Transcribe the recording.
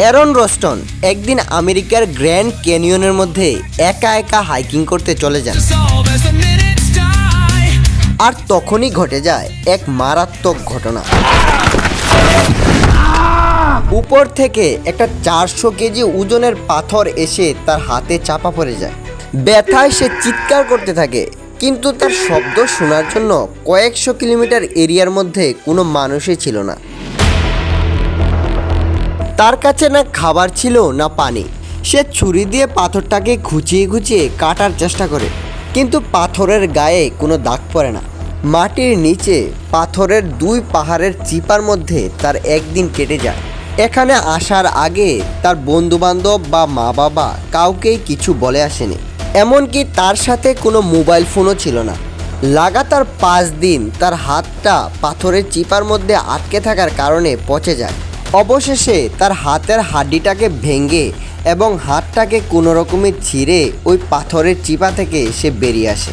Aaron Roston একদিন আমেরিকার grand ক্যানিয়নের মধ্যে একা একা হাইকিং করতে চলে যান। আর তখনই ঘটে যায় এক মারাত্মক ঘটনা। উপর থেকে একটা 400 কেজি ওজনের পাথর এসে তার হাতে চাপা পড়ে যায়। ব্যথায় সে চিৎকার করতে থাকে, কিন্তু তার শব্দ শোনার জন্য কয়েকশো কিলোমিটার এরিয়ার মধ্যে কোনো মানুষই ছিল না। তার কাছে না খাবার ছিল না পানি। সে ছুরি দিয়ে পাথরটাকে খুঁচিয়ে খুঁচিয়ে কাটার চেষ্টা করে, কিন্তু পাথরের গায়ে কোনো দাগ পড়ে না। মাটির নিচে পাথরের দুই পাহাড়ের চিপার মধ্যে তার একদিন কেটে যায়। এখানে আসার আগে তার বন্ধুবান্ধব বা মা বাবা কাউকেই কিছু বলে আসেনি, এমনকি তার সাথে কোনো মোবাইল ফোনও ছিল না। লাগাতার 5 দিন তার হাতটা পাথরের চিপার মধ্যে আটকে থাকার কারণে পচে যায়। অবশেষে তার হাতের হাড্ডিটাকে ভেঙে এবং হাতটাকে কোনো রকমে ছিঁড়ে ওই পাথরের চিপা থেকে সে বেরিয়ে আসে।